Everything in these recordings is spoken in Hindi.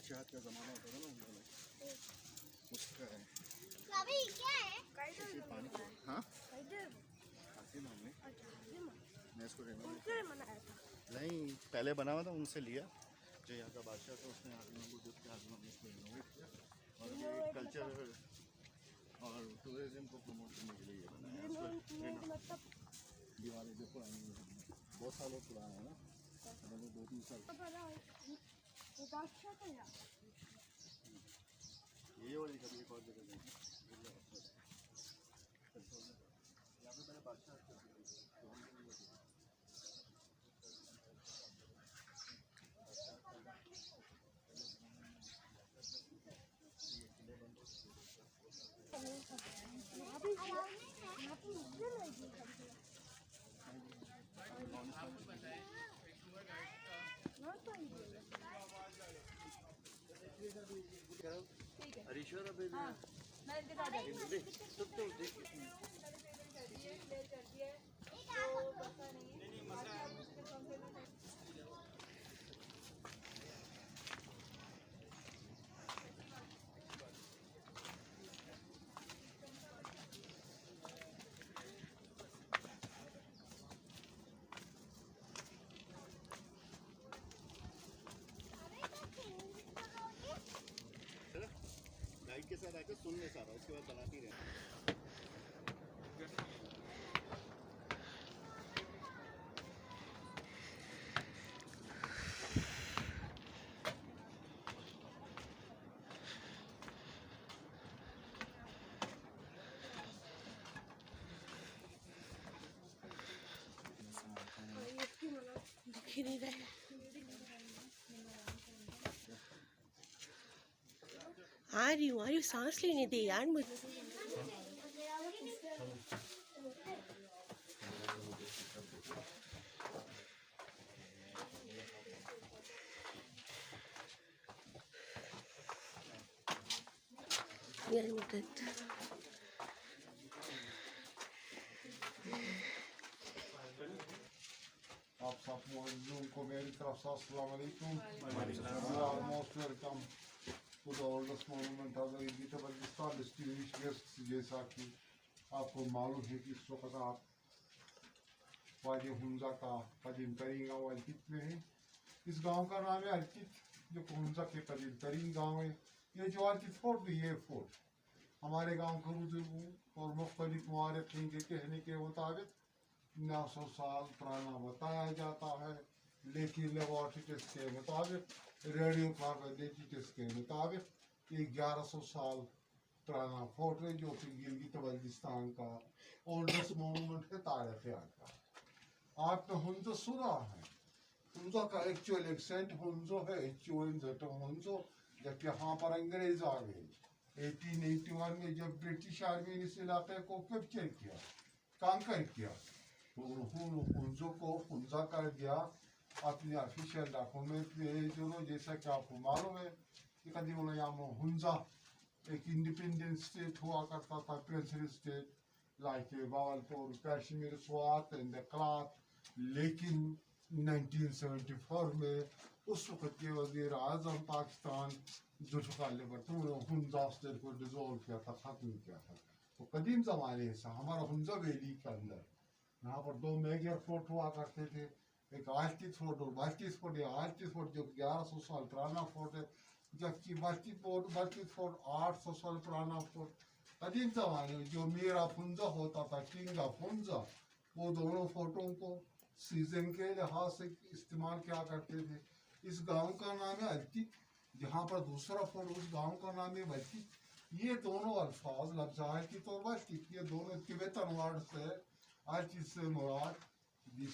बादशाहत का ज़माना होता था ना उन दिनों में, उसका है। क्या है? पानी हाँ हातिम हमने मैं इसको नहीं पहले बना हुआ था, उनसे लिया जो यहाँ का बादशाह था, उसने हातिम को गिफ्ट किया, हातिम हमने इसको रिनोवेट किया और ये कल्चर और टूरिज्म को प्रमोट करने के लिए ये बनाया। दीवारें जो पुरानी बहुत सालों पुराना है ना, मतलब 2-3 साल। ये वाली कभी एक और जगह गए यहाँ पे मैंने बादशाह हरीश्वर अभी मैं इनके साथ सब तो गाइड के साथ आकर सुनने सारा, उसके बाद बनाती रहना। आ रही हूँ सांस लेने दे यार मुझे। आप सब मौजूद को मेरी तरफ से अस्सलाम वालेकुम। Most welcome to the oldest monument of the Baltistan distinguished guests. जैसा कि आपको मालूम है कि इस वक्त आप वादी हुंजा का कदीम तरीन गाँव अर्कित में है। इस गांव का नाम है अर्कित, जो हुंजा के कदीम तरीन गाँव है। ये जो अर्कित फोर्ट भी ये फोर्ट हमारे गाँव के बुजुर्गों और मुख्तलिफ मुआरिखीन के कहने के मुताबिक 900 साल पुराना बताया जाता है, लेकिन लेबॉर्ट्री टेस्ट के मुताबिक, रेडियो कार्बोनेटिक टेस्ट के मुताबिक 1100 साल पुराना फोर्ट है, जो कि गिलगित बल्टिस्तान का ओल्डेस्ट मोनूमेंट है तारीख याद का। आपने हुंजो सुना है, हुंजो का एक्चुअल एक्सेंट हुंजो है, हुंजो, जब यहाँ पर अंग्रेज आ गए 1881 में, जब ब्रिटिश आर्मी ने इस इलाके को कैप्चर किया, कांकर किया, हुंजो को हुंजा कर दिया अपने ऑफिशियल डॉक्यूमेंट में। जो जैसा कि आपको मालूम है कि कदीम हुंजा एक इंडिपेंडेंट स्टेट हुआ करता था, princely state like Bahawalpur, Kashmir, Swat and cloth. लेकिन 1974 में उस वक्त के वजीर आजम पाकिस्तान जुल्फ़िकार भुट्टो ने हुंजा स्टेट को डिसॉल्व किया था, खत्म किया था। तो कदीम ज़माने से हमारा हुंजा वैली के अंदर यहाँ पर 2 मेजर फोर्ट हुआ करते थे, एक आर्कित फोर्ट और बाल्टिस फोर्ट। या आर्कित फोर्ट जो 1100 साल पुराना फोर्ट है, जबकि बाल्टिस फोर्ट 800 साल पुराना फोर्ट। कदीम ज़माने में जो मेरा हुंजा होता था, किंग ऑफ हुंजा, वो दोनों फोर्टों को सीजन के लिहाज से इस्तेमाल किया करते थे। इस गांव का नाम है अर्कित, जहाँ पर दूसरा फोर्ट उस गांव का नाम है बल्कित। ये दोनों अल्फाज लफ्ज़ अर्कित और बल्कित, ये दोनों तिब्बतन वर्ड्स है। अर्कित से मुराद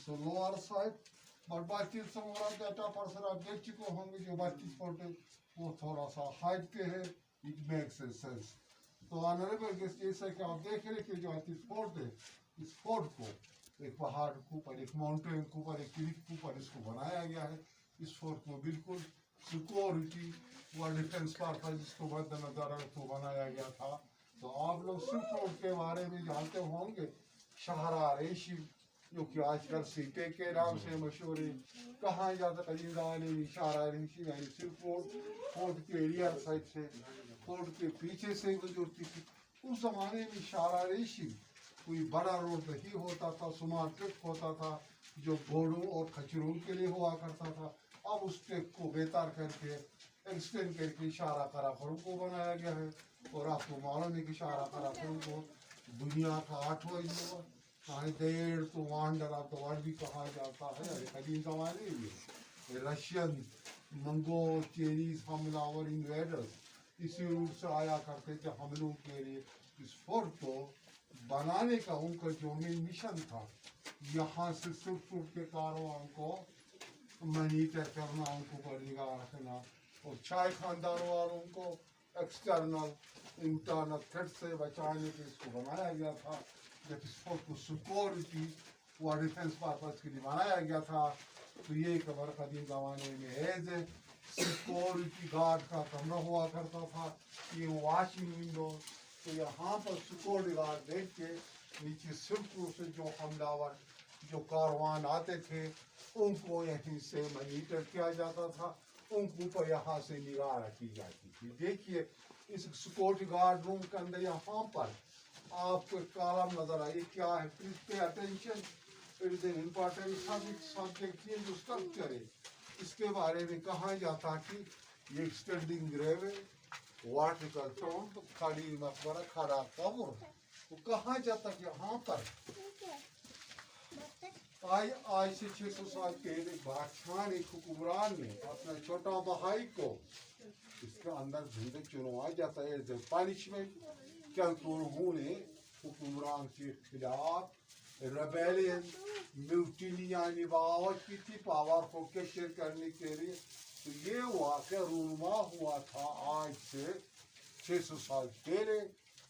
लोअर साइड और बाल्कित से मुराद डेटा पर्सन आप देख चुके होंगे, जो बाल्कित फोर्ट है वो थोड़ा सा हाइट पे है। It makes sense. तो ऑनरेबल गेस्ट, जैसा कि आप देख रहे कि जो अर्कित फोर्ट है, इस फोर्ट को एक पहाड़ के ऊपर, एक माउंटेन के ऊपर, एक क्लिफ के ऊपर इसको बनाया गया है। इस फोर्ट को बिल्कुल सिक्योरिटी व डिफेंस पर्पज इसको मद्देनजर रखते बनाया गया था। तो आप लोग सिल्क रोड के बारे में जानते होंगे, शहरा रेशिम जो कि आजकल सीटे के नाम से मशहूर है। कहाँ जाता कदीम ज़माने में इशारा रिंशी यानी सिर्फ फोर्ट के एरिया साइड से फोर्ट के पीछे से गुजरती थी। उस ज़माने में इशारा रेशी कोई बड़ा रोड नहीं होता था, स्मार्ट ट्रक होता था जो घोड़ों और खच्चरों के लिए हुआ करता था। अब उस ट्रक को बेतार करके एक्सटेंड करके इशारा कराखों को बनाया गया है। और आपको मालूम है कि इशारा कराखों को दुनिया का 8वां इंजन डेढ़ तो वांडर ऑफ द वर्ल्ड भी कहा जाता है। कदीम ज़माने में रशियन, मंगोल, चाइनीज हमलावर इन्वेडर्स इसी रूप से आया करते थे हमलों के लिए। इस फोर्ट को बनाने का उनका जो मेन मिशन था, यहाँ से सिर्फ के कारवां को मॉनिटर करना, उनको पर निगाह रखना और चाय खानदान वालों को एक्सटर्नल इंटरनल थ्रेट से बचाने के इसको बनाया गया था। जब इस फोर्ट को सिक्योरिटी व डिफेंस पर्पज के लिए बनाया गया था तो ये कबर कदीम ज़माने में एज ए सिक्योरिटी गार्ड का कमरा हुआ करता था। ये वॉचिंग विंडो, तो यहाँ पर सिक्योरिटी गार्ड देख के नीचे सिर्फ से जो हमलावर जो कारवान आते थे उनको यहीं से मॉनिटर किया जाता था, उनको ऊपर यहाँ से निगाह रखी जाती थी। देखिए इस सिक्योरिटी गार्ड रूम के अंदर यहाँ पर आपको कॉलम नजर आए, क्या है? Please pay attention, it is an important subject. ये जो स्ट्रक्चर है इसके बारे में कहा जाता कि ये एक्सटेंडिंग ग्रेव है, वर्टिकल टोन, खड़ी मकबरा, खड़ा कब्र। तो कहा जाता कि यहाँ पर आज से 600 साल पहले बादशाह ने, हुक्मरान ने अपना छोटा भाई को इसके अंदर जिंदगी चुनवाया जाता है एज ए पनिशमेंट, क्योंकि उन्होंने हुक्मरान के खिलाफ रेबेलियन, म्यूटिनी यानी बगावत की थी पावर को कैप्चर करने के लिए। तो ये वाक़या रूनुमा हुआ था आज से 600 साल पहले।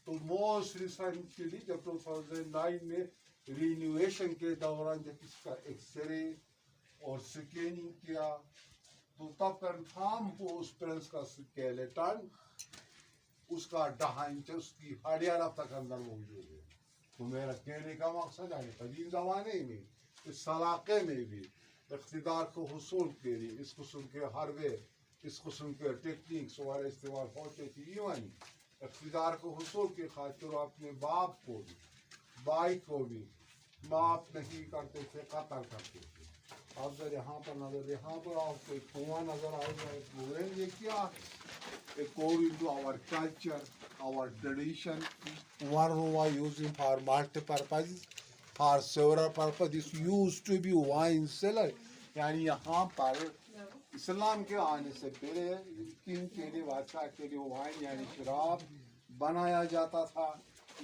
तो मोस्ट रिसेंटली जब 2009 में रिन्यूएशन के दौरान जब इसका एक्सरे और स्कैनिंग किया तो तब कंफर्म हो उस प्रिंस का स्केलेटन, उसका ढांचा, उसकी हड्डियां अब तक अंदर मौजूद है। तो मेरा कहने का मकसद है कदीम ज़माने में इस इलाके में भी इक़्तिदार को हुसूल के लिए इस किस्म के हार्डवेयर, इस किस्म के टेक्निक्स वाले इस्तेमाल होते थे। इवन इक़्तिदार को हुसूल के खातिर अपने बाप को भी, भाई को भी माफ नहीं करते थे, कत्ल करते थे। अब जब यहाँ पर आपको एक कुआं नजर आएगा, ये क्या है? According to our culture, our tradition, one room are using for multiple purposes, for several purposes. Used to be wine cellar. यानी यहाँ पर इस्लाम के आने से पहले किंग के लिए, बादशाह के लिए वाइन यानी शराब बनाया जाता था।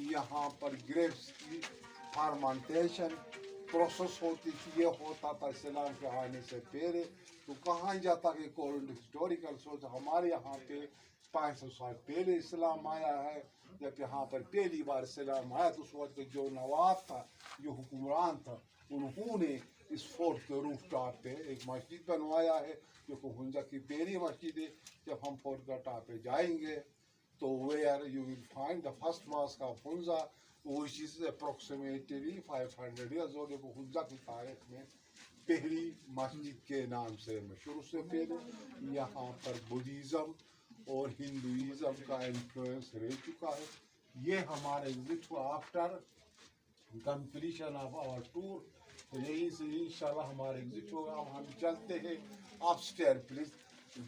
यहाँ पर ग्रेप्स की फर्मेंटेशन प्रोसेस होती थी, ये होता था इस्लाम के आने से पहले। तो कहा जाता कि हिस्टोरिकल सोच हमारे यहाँ पे 500 साल पहले इस्लाम आया है। जब यहाँ पर पहली बार इस्लाम आया तो उस वक्त जो नवाब था, जो हुक्मरान था, उन्होंने इस फोर्ट के रूफ टॉप पे एक मस्जिद बनवाया है जो हुंजा की पहली मस्जिद है। जब हम फोर्ट का टॉप पे जाएंगे तो where you will find the first mosque of Hunza, which is approximately 500 years old। Hunza की तारीख में पहली मस्जिद के नाम से मशहूर। से पहले यहाँ पर बुद्धिज़्म और हिंदुइज़्म का इन्फ्लुएंस रह चुका है। ये हमारे exit after completion of our tour, तो यही से इंशाल्लाह हमारे एग्जिट होगा। अब हम चलते हैं अपस्टेयर, प्लीज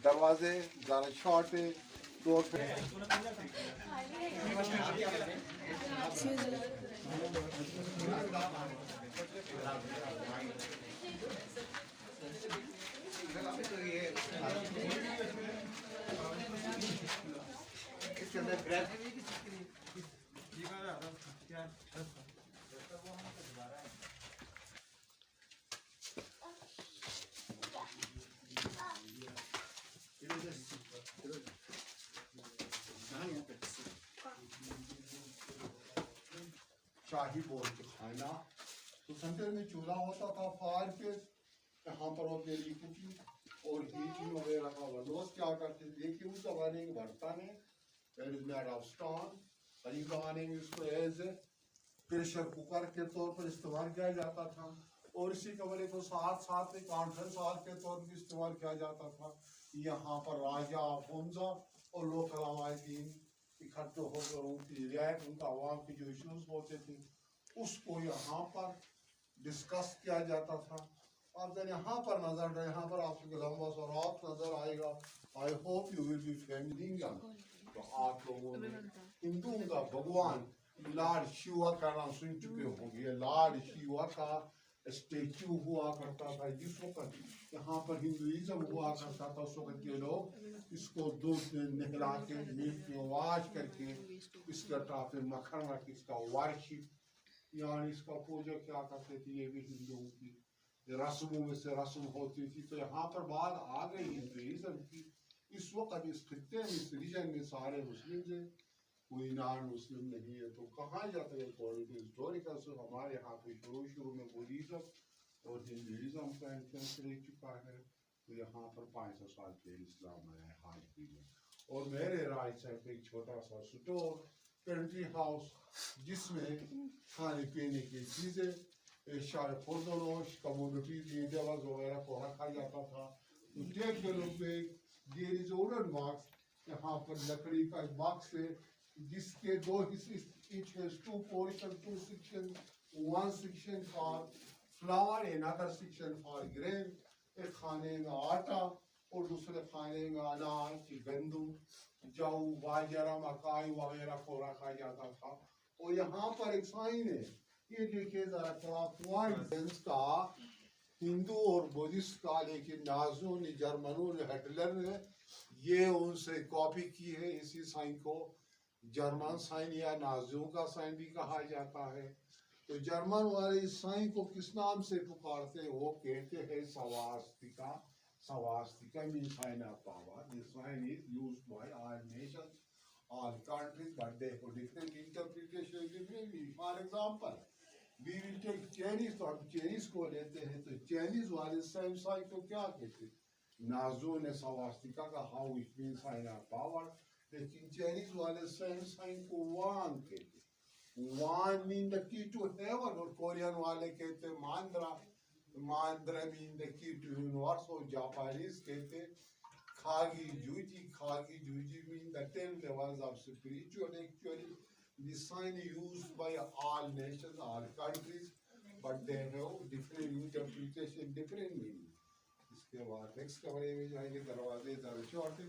दरवाजे ज़रा शॉर्ट है, डोर पे शाही बोल के खाना। तो सेंटर में चूल्हा होता था फायर पे, यहाँ पर वो तेरी कुकिंग और हीटिंग वगैरह का बंदोबस्त क्या करते थे। देखिए उस जमाने के बर्तन है, मेड ऑफ स्टोन। कई जमाने में इसको एज प्रेशर कुकर के तौर पर इस्तेमाल किया जाता था, और इसी कमरे को साथ साथ में कॉन्फ्रेंस हॉल के तौर पर इस्तेमाल किया जाता था। यहाँ पर राजा हुमजा और लोकल अवामीन इकट्ठे होकर उनकी रियायत, उनका अवाम के जो इश्यूज होते थे उसको यहाँ पर डिस्कस किया जाता था। आप जब यहाँ पर नजर रहे, यहाँ पर आपको लंबा सा रात नजर आएगा। I hope you will be familiar. तो आप लोगों ने हिंदुओं का भगवान लॉर्ड शिवा का नाम सुन चुके होंगे। लॉर्ड शिवा का स्टेच्यू हुआ करता था जिस वक्त यहाँ पर हिंदुइज्म हुआ करता था। उस वक्त के लोग इसको दूध में नहला के मीट में वाश करके इसका टाफे मक्खन रख इसका वार्शिप यानी इसका पूजा क्या करते थे। ये भी हिंदुओं की रस्मों में से रस्म होती थी। तो यहाँ पर बात आ गई हिंदुइज्म की। इस वक्त इस खित्ते में, इस रीजन में सारे मुस्लिम है, कोई नॉन मुस्लिम नहीं है। तो कहा जाता है हिस्टोरिकल से हमारे यहाँ पे शुरू में बुद्धिज्म और हिंदुइज्म का इन्फ्लुएंस रह चुका है। तो यहाँ पर 500 साल पहले इस्लाम आया है आज भी। और मेरे राइट साइड पे एक छोटा सा स्टोर, पेंट्री हाउस, जिसमें खाने पीने की चीजें, खुर्दनोश, कमोडिटी लेवल्स वगैरह को रखा जाता था। तो take the look back, there is wooden box, यहाँ पर लकड़ी का एक बॉक्स है जिसके दो हिस्से, each has two portions, two sections, one section for flour, another section for grain। एक खाने में आटा और दूसरे खाने में अनाज, गंदम, जौ, बाजरा, मकाई वगैरह को रखा जाता था। और यहाँ पर एक साइन है, ये देखिए जरा क्लॉकवाइज का हिंदू और बुद्धिस्ट का, लेकिन नाजियों ने, जर्मनों ने, हिटलर ने ये उनसे कॉपी की है। इसी साइन को जर्मन साइन या नाजियों का साइन भी कहा जाता है। तो जर्मन वाले इस साइन को किस नाम से पुकारते हैं? वो कहते हैं swastika. Swastika means sign of power. This sign is used by all nations, all countries, but they have different interpretation differently. For example, we will take Chinese, तो हम Chinese को लेते हैं, तो Chinese वाले same sign को क्या कहते हैं? नाज़ों ने स्वास्तिका का how it means sign of power, लेकिन Chinese वाले same sign को wan कहते हैं। wan mean the key to heaven, और कोरियन वाले कहते हैं mandra, mandra mean the key to universe, और जापानीज कहते हैं Khagi Juji mean the 10 levels of spiritual. Actually, the sign used by all nations, all countries, but they have different interpretation, different meaning. इसके बाद next कमरे में जाएंगे, दरवाजे ज़रा शॉर्ट है।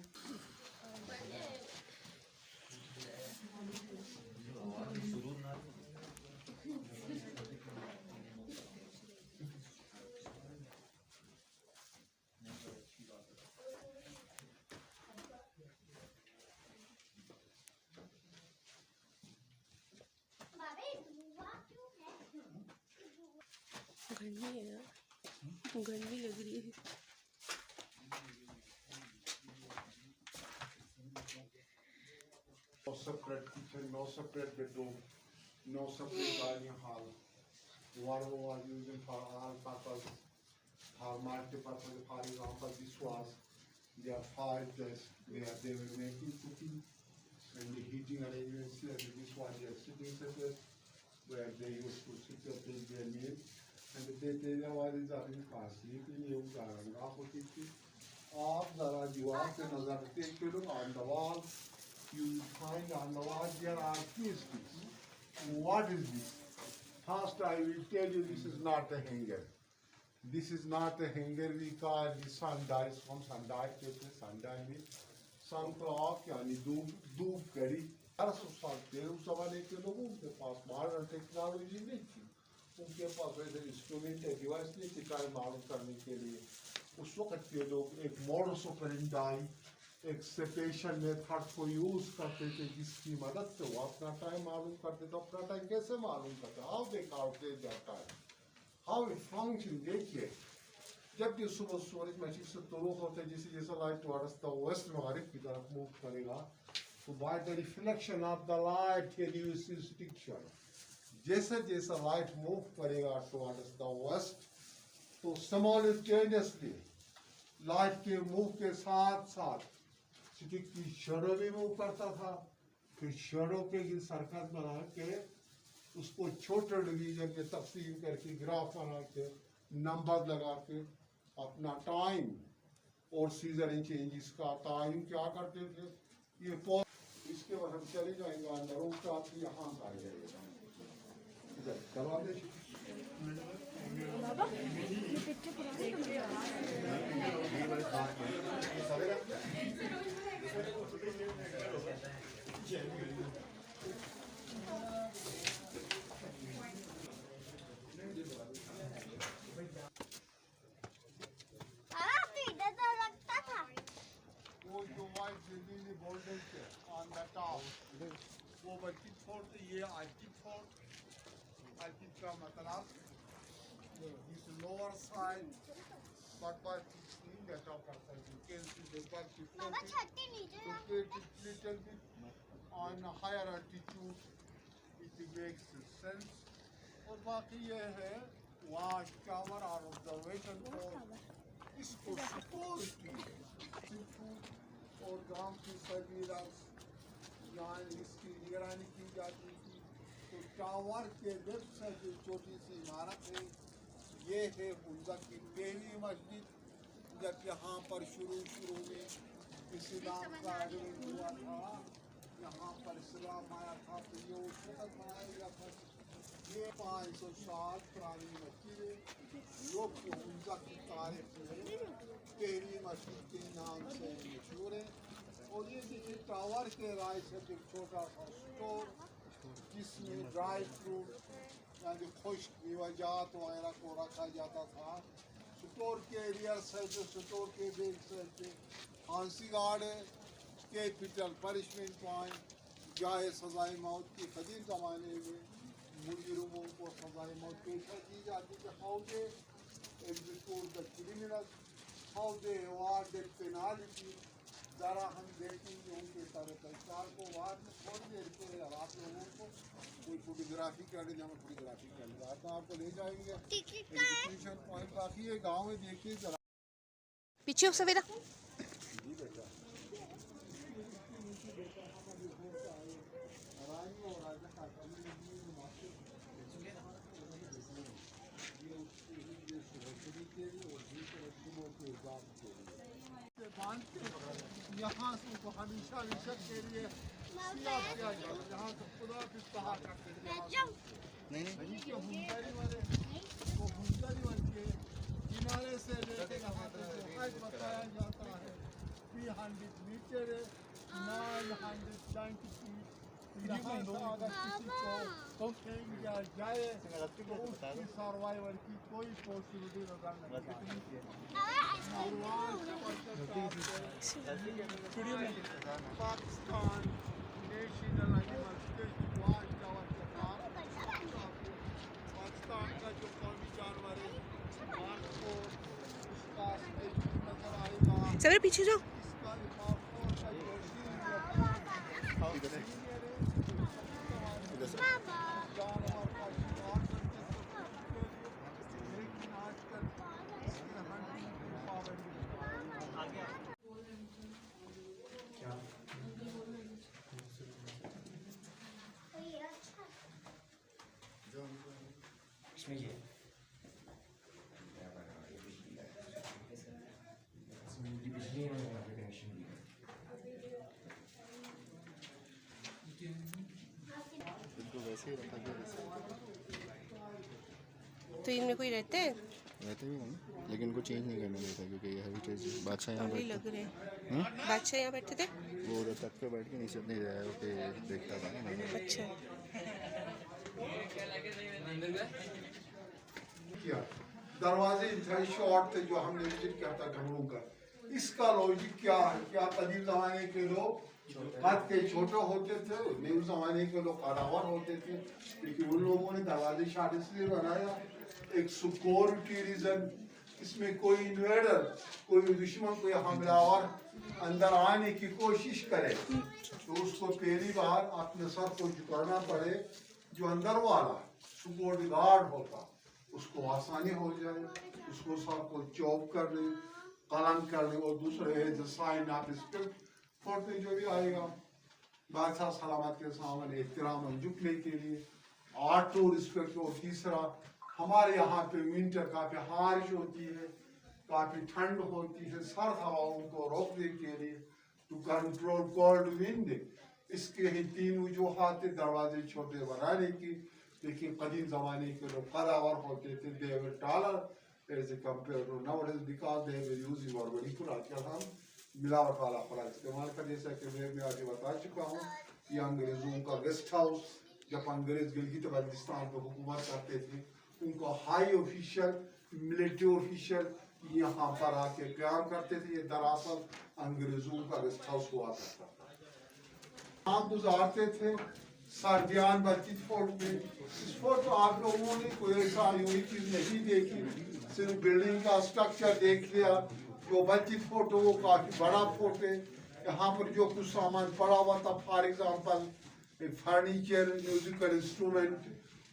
गर्मी है ना, गर्मी लग रही है। No separate kitchen, no separate bedroom, no separate dining hall. Whatever was used for all purposes, for multi-purpose. For example, this was their fire place where they were making cooking and the heating arrangements here. This was their sitting space where they used to sit and take their meal. And the area was in sleeping use aranga hoti thi. आप जरा दीवार पे नजर टेक करो, on the wall you find on the wall there are three sticks. What is this? First I will tell you, this is not a hanger. This is not a hanger. We call the sundial, from sundial कहते हैं। sundial means sun clock यानी धूप घड़ी। 1813 जमाने के लोगों के पास मॉडर्न टेक्नोलॉजी नहीं थी, उनके पास वैसे इंस्ट्रूमेंट है, डिवाइस नहीं थी टाइम मालूम करने के लिए। उस वक्त के लोग एक मॉडर्न ऑपरेंडी, एक सेपरेशन मेथड को यूज करते थे, जिसकी मदद से वो अपना टाइम मालूम करते थे। अपना टाइम कैसे मालूम करते? How they calculate that time, how it function. देखिए, जब भी सुबह सूरज मशीन से तुलू होते, जैसे जैसे लाइट टुवर्ड्स द वेस्ट मगरिब की तरफ मूव करेगा, तो by the reflection of the light here you see distinction. जैसे जैसे लाइट मूव करेगा टुवर्ड्स द वेस्ट, तो सिमल्टेनियसली लाइट के मूव के साथ साथ स्टिक की शेडो भी मूव करता था। फिर शेडो के सर्कल बना के उसको छोटे डिवीजन में तकसीम करके ग्राफ बना के नंबर लगा के अपना टाइम और सीजन चेंजेस का टाइम क्या करते थे ये इसके बाद हम चले जाएंगे अंदर उसका आप यहाँ आ जाएगा इधर करवा दे on the top वो बल्कि फोर्ट ये आर्टिक का मतलब this lower side but in the top करता है you can see the bulky fold little bit on a higher altitude it makes sense और बाकी ये है watch tower और observation for इसको security और ग्राम की सर्विलांस यहाँ इसकी निगरानी की जाती थी तो टावर के वेब से जो छोटी सी इमारत है ये है उनका की पहली मस्जिद जब यहाँ पर शुरू में इस्लाम का आगमन हुआ था यहाँ पर इस्लाम आया था तो ये उस वक्त बनाया गया था ये 500 साल पुरानी मस्जिद है लोग उनका की तारीफ में पहली मस्जिद के नाम से मशहूर है और ये देखिए टावर के राइट से एक छोटा सा स्टोर जिसमें ड्राई फ्रूट यानी खुश्क मेवाजात वगैरह को रखा जाता था स्टोर के रियर साइड स्टोर के बैक साइड पे फांसी गार्ड है कैपिटल पनिशमेंट पॉइंट जाए सजाए मौत की कदीम ज़माने में मुजरिमों को सजाए मौत पेश की जाती है how they execute the criminal how they award the penalty ज़रा हम देखेंगे उनके तरीक़ार को बाद में थोड़ी देर के आप लोगों को कोई फोटोग्राफी करने जहाँ फोटोग्राफी कर रहा था आपको ले जाएंगे एग्जीक्यूशन पॉइंट बाकी ये गाँव में देखिए जरा पीछे हो सवेरा यहाँ से उनको हमेशा के लिए किया जाए यहाँ से खुदा इस्तेमाल करते नहीं कि हुंजारी वाले वो हुंजारी वाले के किनारे से लेके यहाँ तक बताया जाता है 300 मीटर 990 फीट यहाँ से अगर किसी को या जाए तो उसकी सर्वाइवल की कोई पॉसिबिलिटी नजर नहीं Pakistan national animal special watch tower के साथ पाकिस्तान का जो कौमी जानवर है आपको उसका नजर आएगा सवेरा पीछे जाओ वैसे ही रखा गया तो इनमें कोई रहते हैं रहते भी नहीं लेकिन इनको चेंज नहीं करने देता क्योंकि ये हेरिटेज बादशाह यहाँ अभी लग रहे हैं बादशाह यहाँ बैठे थे वो उधर तक पे बैठ के नीचे नहीं रहा है कि देखता था ना अच्छा दरवाजे इंतहाई शॉर्ट थे जो हमने विजिट किया था घरों का इसका लॉजिक क्या है क्या कदीम जमाने के लोग हाथ के छोटे होते थे न्यू जमाने के लोग कारावर होते थे लेकिन उन लोगों ने दरवाजे शायद इसलिए बनाया एक सिक्योरिटी रीजन इसमें कोई इन्वेडर कोई दुश्मन कोई हमलावर अंदर आने की कोशिश करे तो उसको पहली बार अपने सर को झुकाना पड़े जो अंदर वाला सिक्योरिटी गार्ड होता उसको आसानी हो जाए उसको सर को चॉप कर ले कलम कर ले और दूसरे साइन ऑफ रिस्पेक्ट फोर्ट में जो भी आएगा बादशाह सलामत के सामने एहतराम झुकने के लिए ऑटो रिस्पेक्ट। और तीसरा, हमारे यहाँ पे विंटर काफ़ी हार्श होती है, काफ़ी ठंड होती है, सर्द हवाओं को रोकने के लिए टू कंट्रोल कोल्ड विंड, इसके ही 3 वजूहात है दरवाजे छोटे बनाने की। देखिए कदीम ज़माने के लोग कदावर होते थे, they were taller as a compare to nowadays because they were using organic. आजकल हम मिलावट वाला खुराक इस्तेमाल कर, जैसा कि मैं आगे बता चुका हूँ। ये अंग्रेज़ों का गेस्ट हाउस, जब अंग्रेज गिलगित बल्तिस्तान पर हुकूमत करते थे, उनको हाई ऑफिशियल, मिलिट्री ऑफिशियल यहाँ पर आके क्याम करते थे। ये दरअसल अंग्रेज़ों का गेस्ट हाउस हुआ करता था। यहाँ गुजारते थे सर्दियान बल्कि फोर्ट में। इस फोर्ट तो आप लोगों ने कोई ऐसा यूनिक चीज़ नहीं देखी, सिर्फ बिल्डिंग का स्ट्रक्चर देख लिया। जो बल्कि फोर्ट वो काफ़ी बड़ा फोर्ट है। यहाँ पर जो कुछ सामान पड़ा हुआ था, for example furniture, musical instrument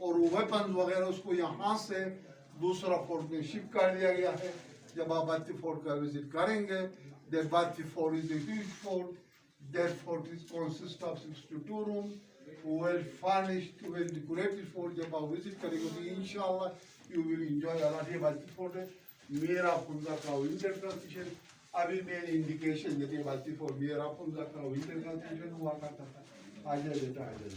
और वेपन वगैरह, उसको यहाँ से दूसरा फोर्ट में शिफ्ट कर दिया गया है। जब आप बल्कि फोर्ट का विजिट करेंगे, दैट बल्कि fort is a huge fort. That fort is consist of 62 rooms, well furnished, well decorated fort। जब आप विजिट करेंगे तो इंशाल्लाह you will enjoy a lot। ये बाल्टी फोर्ट है। मेरा पुंजा का विंटर ट्रांजिशन, अभी मैंने इंडिकेशन देते बाल्टी फोर्ट मेरा पुंजा का विंटर ट्रांजिशन हुआ करता था। आ जाए बेटा, आ जाए।